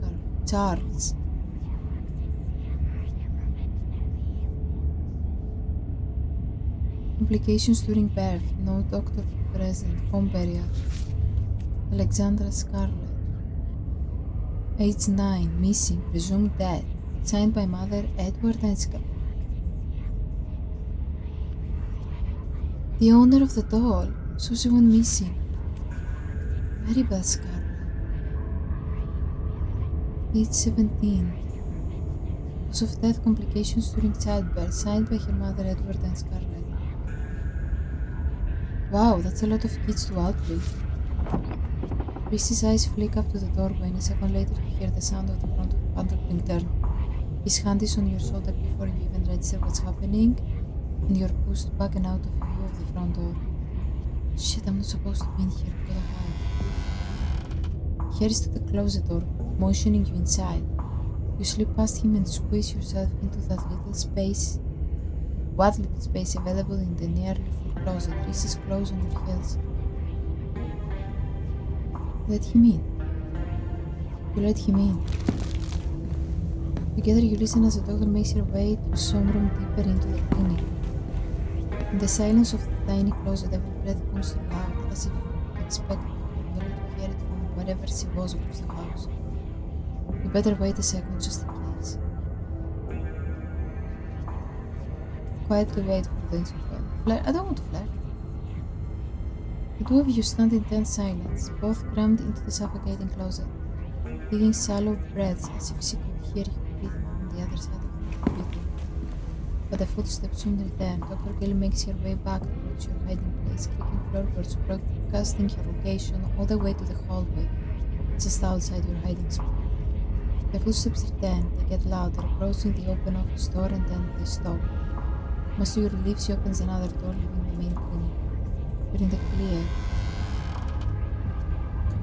Complications during birth. No doctor present. Home burial. Alexandra Scarlet. Age 9. Missing. Presumed dead. Signed by mother Edward Einstein. The owner of the doll, so she went missing. Maribel Scarlet. Age 17. Cause of death, complications during childbirth, signed by her mother Edward and Scarlet. Wow, that's a lot of kids to outlive. Chris's eyes flick up to the doorway, and a second later you hear the sound of the front of a parental being turned. His hand is on your shoulder before you even register what's happening, and you're pushed back and out of view of the front door. Shit, I'm not supposed to be in here. Gotta hide. He heads to the closet door, motioning you inside. You slip past him and squeeze yourself into that little space. What little space available in the nearly full closet. Rhys is close on your heels. Let him in. You let him in. Together you listen as the doctor makes her way through some room deeper into the clinic. In the silence of the tiny closet, every breath comes too loud, as if you could expect the to hear it from wherever she was across the house. You better wait a second, just in case. Quietly wait for the instant flare. I don't want to flare. The two of you stand in tense silence, both crammed into the suffocating closet, taking shallow breaths as if she could hear you breathing from the other side of the building. But the footsteps soon return. Dr. Kelly makes her way back towards your hiding place, clicking floorboards, broadcasting her location all the way to the hallway, just outside your hiding spot. The footsteps return, they get louder, approaching the open office door, and then they stop. Much to your relief, she opens another door, leaving the main clinic. You're in the clear.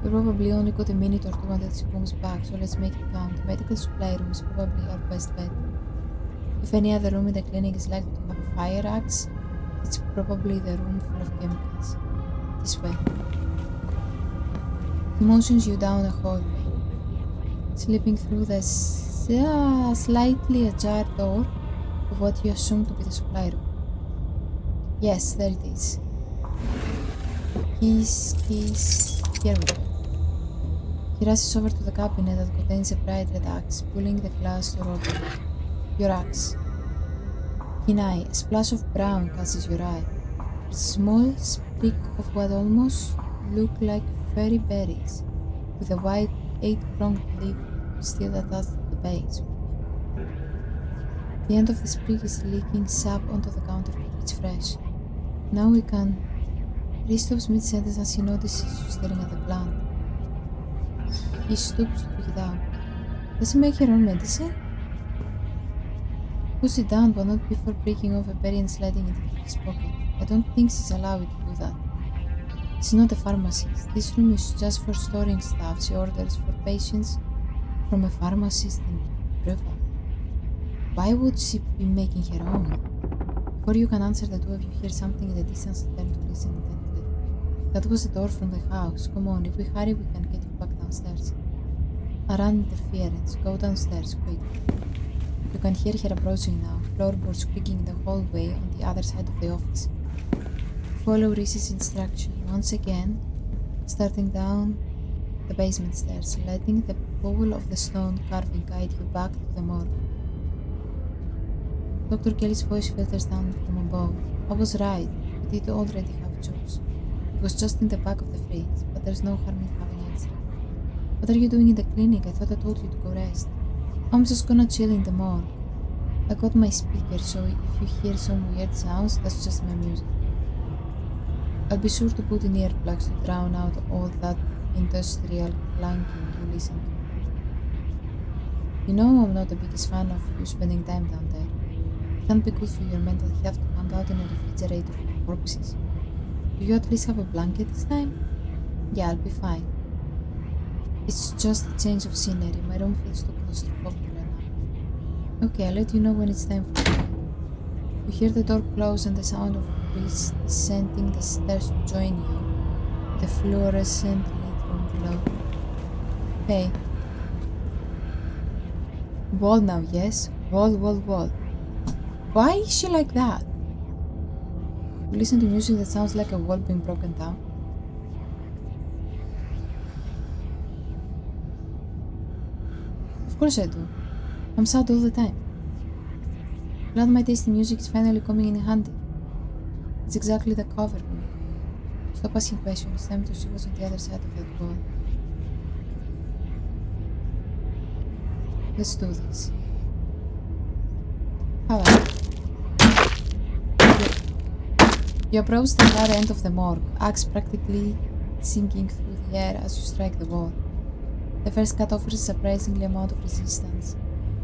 You probably only got a minute or two until she comes back, so let's make it count. The medical supply room is probably our best bet. If any other room in the clinic is likely to have a fire axe, it's probably the room full of chemicals. This way. He motions you down a hallway. slipping through the slightly ajar door of what you assume to be the supply room. Yes, there it is. Keys. Here we go. He rushes over to the cabinet that contains a bright red axe, pulling the glass door open. Your axe. Keen eye, a splash of brown catches your eye. There's a small sprig of what almost look like fairy berries, with a white 8-pronged leaf still attached to the base. The end of the sprig is leaking sap onto the countertop. It's fresh. Now we can. He stops mid-sentence as he notices you staring at the plant. He stoops to pick it up. Does he make her own medicine? Push it down, but not before breaking off a berry and sliding it into his pocket. I don't think she's allowed to do that. She's not a pharmacist. This room is just for storing stuff she orders for patients from a pharmacist in Breval. Why would she be making her own? Before you can answer, the two of you hear something in the distance and turn to listen intently. That was the door from the house. Come on, if we hurry, we can get you back downstairs. Around interference. Go downstairs, quick. You can hear her approaching now, floorboards creaking in the hallway on the other side of the office. Follow Reese's instruction. Once again, starting down the basement stairs, letting the bowl of the stone carving guide you back to the morgue. Dr. Kelly's voice filters down from above. I was right. We did already have juice. It was just in the back of the fridge, but there's no harm in having extra. What are you doing in the clinic? I thought I told you to go rest. I'm just gonna chill in the morgue. I got my speaker, so if you hear some weird sounds, that's just my music. I'll be sure to put in earplugs to drown out all that industrial clanking you listen to. You know I'm not the biggest fan of you spending time down there. It can't be good for your mental health to hang out in a refrigerator full of corpses. Do you at least have a blanket this time? Yeah, I'll be fine. It's just a change of scenery. My room feels too claustrophobic right now. Okay, I'll let you know when it's time for you. You hear the door close and the sound of Reese descending the stairs to join you. The fluorescent lit room below. Hey. Wall now, yes? Wall. Why is she like that? You listen to music that sounds like a wall being broken down. Of course I do. I'm sad all the time. Glad my taste in music is finally coming in handy. It's exactly the cover we need. Stop asking questions. It's time to see what's on the other side of that wall. Let's do this. Alright. You approach the far end of the morgue, axe practically sinking through the air as you strike the wall. The first cut offers a surprisingly amount of resistance.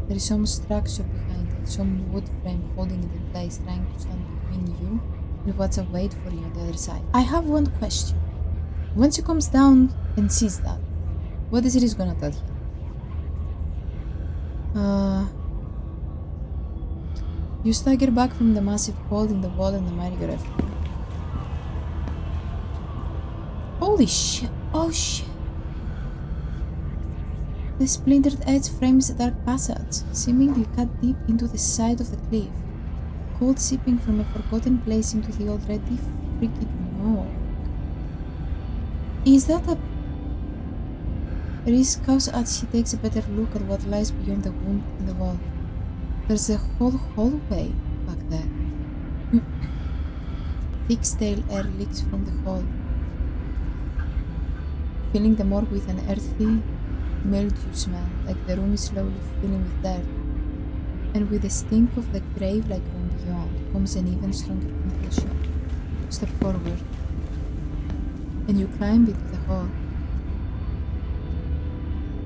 There is some structure behind it, some wood frame holding it in place, trying to stand between you and what's await for you on the other side. I have one question. When she comes down and sees that, what is Reese gonna tell you? You stagger back from the massive hole in the wall and admire your effort. Holy shit! Oh shit! The splintered edge frames a dark passage, seemingly cut deep into the side of the cliff, cold seeping from a forgotten place into the already freaking morgue. Is that a... Reese coughs as she takes a better look at what lies beyond the wound in the wall. There's a whole hallway back there. Thick stale air leaks from the hall, filling the morgue with an earthy mildew smell, like the room is slowly filling with dirt. And with the stink of the grave-like room beyond comes an even stronger compulsion. Step forward, and you climb into the hall.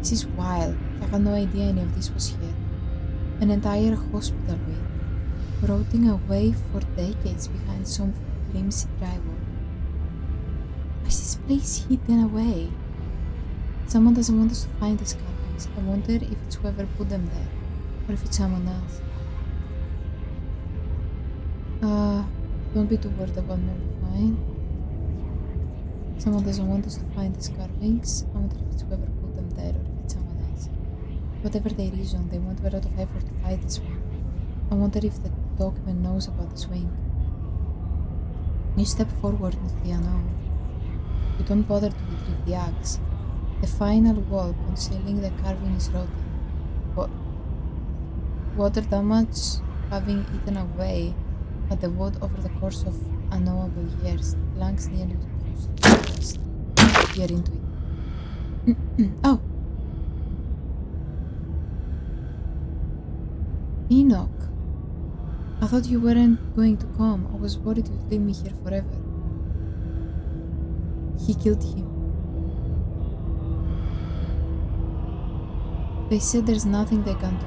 This is wild. I had no idea any of this was here. An entire hospital wing, rotting away for decades behind some flimsy drywall. Why is this place hidden away? Someone doesn't want us to find these carvings. I wonder if it's whoever put them there, or if it's someone else. Don't be too worried about me, I'll be fine. Someone doesn't want us to find these carvings. I wonder if it's whoever put them there, or if it's someone else. Whatever their reason, they went to a lot of effort to fight this one. I wonder if the dog even knows about this wing. You step forward into the unknown. You don't bother to retrieve the axe. The final wall concealing the carving is rotten. Water damage having eaten away at the wood over the course of unknowable years. Planks nearly reduced to dust. You're into it. Oh! Enoch! I thought you weren't going to come. I was worried you'd leave me here forever. He killed him. They said there's nothing they can do.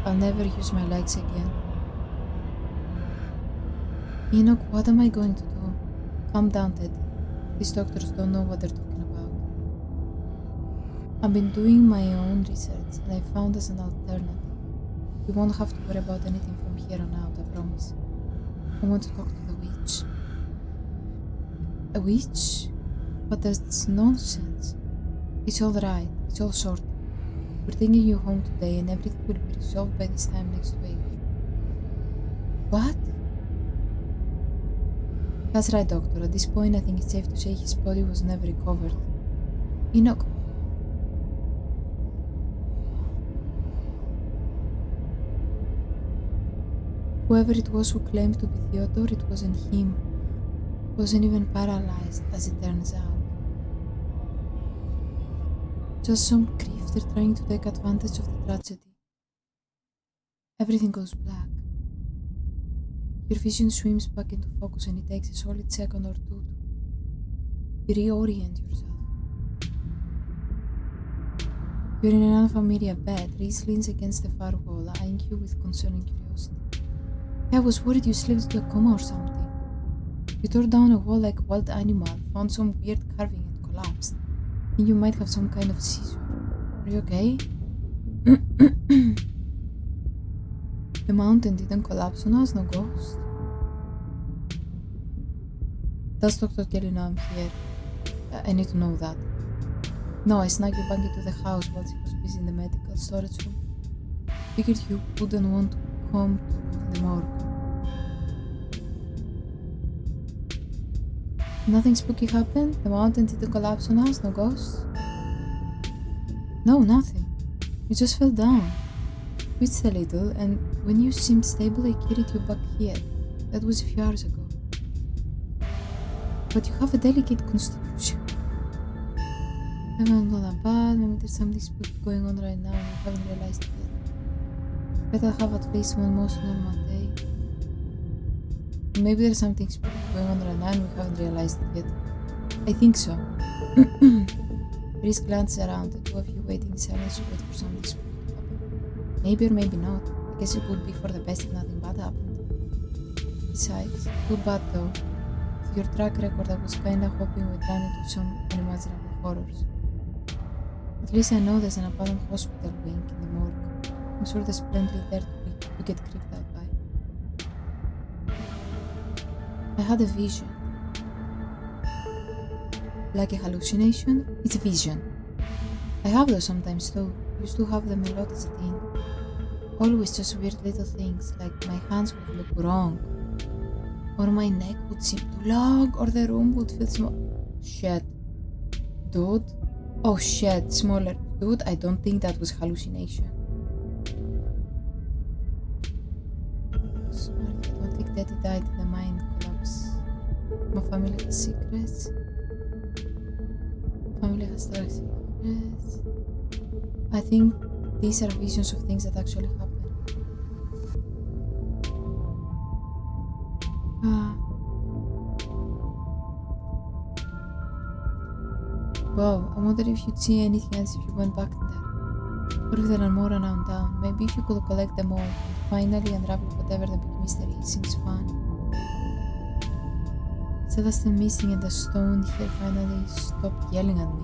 I'll never use my legs again. Enoch, what am I going to do? Calm down, Teddy. These doctors don't know what they're talking about. I've been doing my own research and I found us an alternative. You won't have to worry about anything from here on out, I promise. I want to talk to the witch. A witch? But that's nonsense. It's all right. It's all sorted. We're taking you home today and everything will be resolved by this time next week. What? That's right, Doctor. At this point, I think it's safe to say his body was never recovered. Enoch. Whoever it was who claimed to be Theodore, it wasn't him. Wasn't even paralyzed, as it turns out. Just some grifter trying to take advantage of the tragedy. Everything goes black. Your vision swims back into focus and it takes a solid second or two to reorient yourself. You're in an unfamiliar bed. Reese leans against the far wall, eyeing you with concern and curiosity. I was worried you slipped into a coma or something. You tore down a wall like a wild animal, found some weird carving and collapsed. And you might have some kind of seizure. Are you okay? The mountain didn't collapse on us, no ghost. Does Dr. Kelly know I'm here? I need to know that. No, I snuck you back into the house while he was busy in the medical storage room. Figured you wouldn't want to come to the morgue. Nothing spooky happened? The mountain didn't collapse on us? No ghosts? No, nothing. You just fell down. Twitched a little, and when you seemed stable, I carried you back here. That was a few hours ago. But you have a delicate constitution. I haven't done that bad. Maybe there's something spooky going on right now and you haven't realized it yet. Better have at least one most normal day. Maybe there's something spooky going on right now and we haven't realized it yet. I think so. Reese glances around, the two of you waiting in silence to wait for something spooky to happen. Maybe or maybe not. I guess it would be for the best if nothing bad happened. Besides, too bad though. With your track record, I was kinda hoping we'd run into some unimaginable horrors. At least I know there's an abandoned hospital wing in the morgue. I'm sure there's plenty there to get creeped out by. I had a vision. Like a hallucination? It's a vision. I have those sometimes too. Used to have them a lot as a teen. Always just weird little things, like my hands would look wrong, or my neck would seem too long, or the room would feel small. Shit. Dude? Oh shit, smaller. Dude, I don't think that was hallucination. Sorry, I don't think Daddy died in the mine collapse. My family has secrets. Family has dark secrets. I think these are visions of things that actually happen. Wow, I wonder if you'd see anything else if you went back there. Or if there are more around town. Maybe if you could collect them all and finally unravel whatever the big mystery is. Seems fun. Stella's still missing and the stone here finally stopped yelling at me.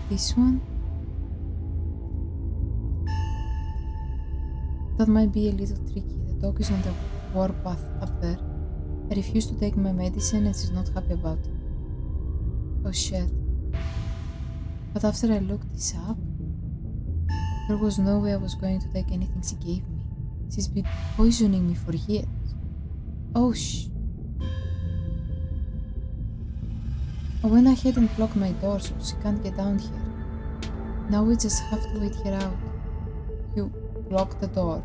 This one? That might be a little tricky. The dog is on the warpath up there. I refuse to take my medicine and she's not happy about it. Oh shit. But after I looked this up, there was no way I was going to take anything she gave me. She's been poisoning me for years. Oh shh. I went ahead and blocked my door so she can't get down here. Now we just have to wait her out. You blocked the door.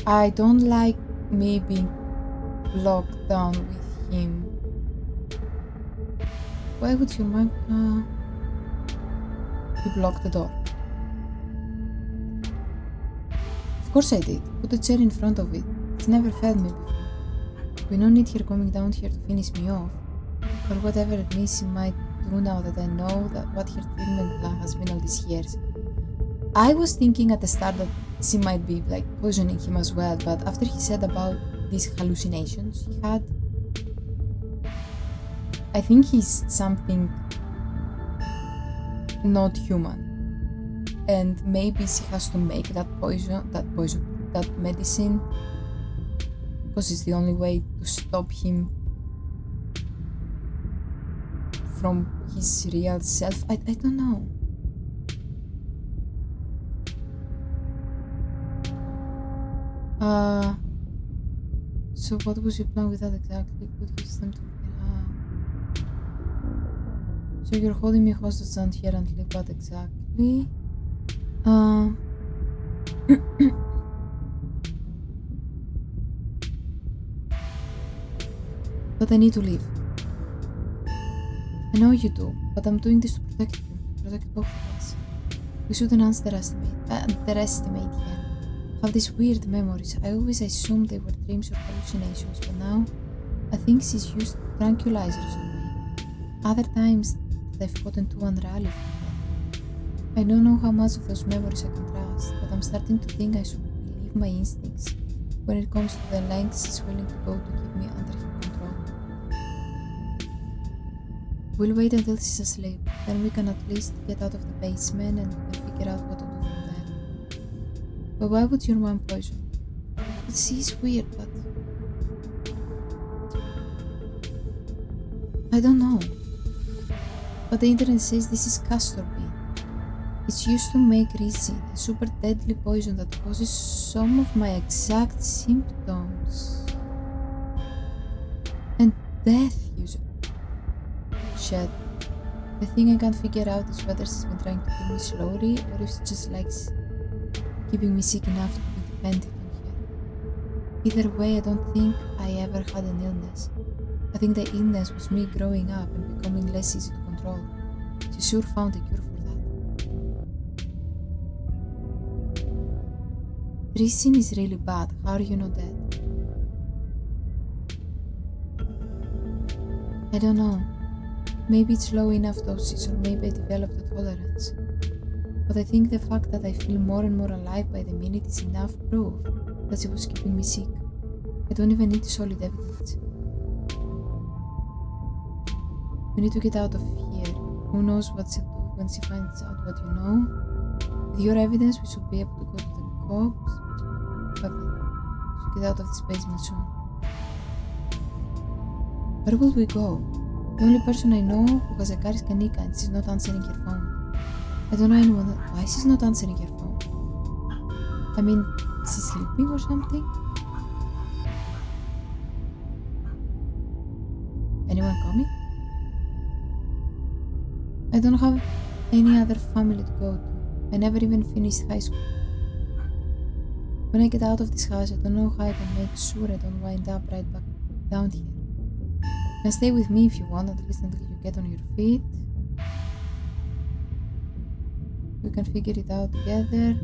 I don't like me being locked down with him. Why would your mom... You blocked the door. Of course I did. Put a chair in front of it. It's never failed me before. We don't need her coming down here to finish me off. Or whatever it means she might do now that I know that what her treatment plan has been all these years. I was thinking at the start that she might be like poisoning him as well, but after he said about these hallucinations he had, I think he's something not human. And maybe she has to make that medicine, because it's the only way to stop him from his real self. I don't know. So what was your plan with that exactly? Could use them to So you're holding me hostage down here until what exactly? But I need to leave. I know you do, but I'm doing this to protect you, to protect both of us. We shouldn't underestimate him. I have these weird memories. I always assumed they were dreams or hallucinations, but now I think she's used tranquilizers on me. Other times I've gotten too unreality from them. I don't know how much of those memories I can trust, but I'm starting to think I should believe my instincts when it comes to the lengths she's willing to go to keep me under her control. We'll wait until she's asleep, then we can at least get out of the basement and we can figure out what to do from there. But why would your mom poison you? She's weird, but... I don't know. But the internet says this is castor bean. It's used to make resin, a super deadly poison that causes some of my exact symptoms. And death usually. Shit. The thing I can't figure out is whether she's been trying to kill me slowly or if she just likes keeping me sick enough to be dependent on her. Either way, I don't think I ever had an illness. I think the illness was me growing up and becoming less easy to control. She sure found a cure for that. Resin is really bad. How are you not dead? I don't know. Maybe it's low enough doses, or maybe I developed a tolerance. But I think the fact that I feel more and more alive by the minute is enough proof that she was keeping me sick. I don't even need solid evidence. We need to get out of here. Who knows what she'll do when she finds out what you know? With your evidence, we should be able to go to the cops. Fuck it. We should get out of this basement soon. Where will we go? The only person I know who has a car is Kanika and she's not answering her phone. I don't know anyone else. Why she's not answering her phone? I mean, is she sleeping or something? Anyone coming? I don't have any other family to go to. I never even finished high school. When I get out of this house, I don't know how I can make sure I don't wind up right back down here. You can stay with me if you want, at least until you get on your feet. We can figure it out together.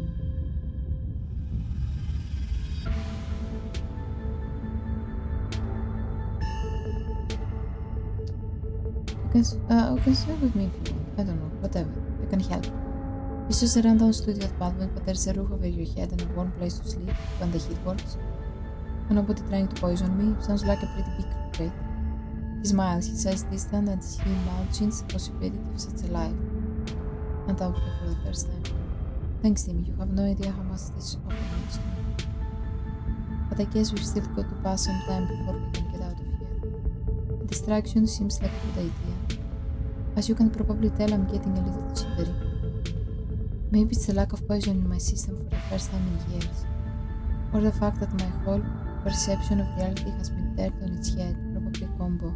You can stay with me if you want. I don't know, whatever. I can help. It's just a rundown studio apartment, but there's a roof over your head and a warm place to sleep when the heat works. And nobody trying to poison me. Sounds like a pretty big crate. He smiles, he says distant, and he imagines the possibility of such a life. And out here for the first time. Thanks, Timmy, you have no idea how much this offer means to me. But I guess we've still got to pass some time before we can get out of here. A distraction seems like a good idea. As you can probably tell, I'm getting a little jittery. Maybe it's the lack of poison in my system for the first time in years. Or the fact that my whole perception of reality has been turned on its head, probably a combo.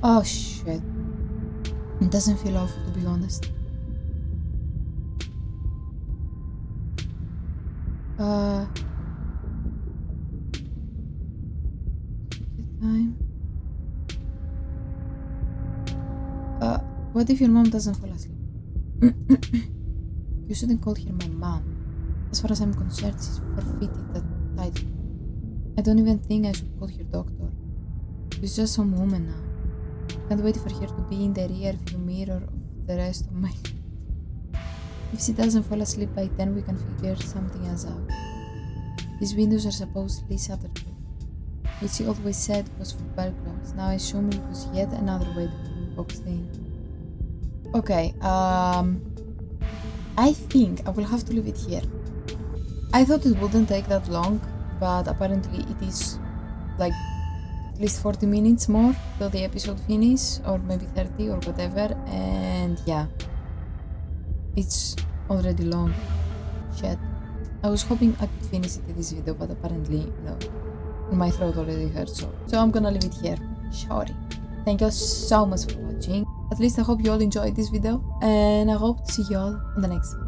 Oh shit. It doesn't feel awful, to be honest. Time. What if your mom doesn't fall asleep? You shouldn't call her my mom. As far as I'm concerned, she's forfeited that title. I don't even think I should call her doctor. She's just some woman now. Can't wait for her to be in the rear view mirror of the rest of my life. If she doesn't fall asleep by 10, we can figure something else out. These windows are supposedly shatterproof, which she always said was for burglars. Now I assume it was yet another way to be boxed in. Okay, I think I will have to leave it here. I thought it wouldn't take that long, but apparently it is like at least 40 minutes more till the episode finish, or maybe 30 or whatever, and yeah, it's already long. Shit. I was hoping I could finish it in this video, but apparently no. My throat already hurts, so I'm gonna leave it here. Sorry. Thank you so much for watching. At least I hope you all enjoyed this video, and I hope to see you all on the next one.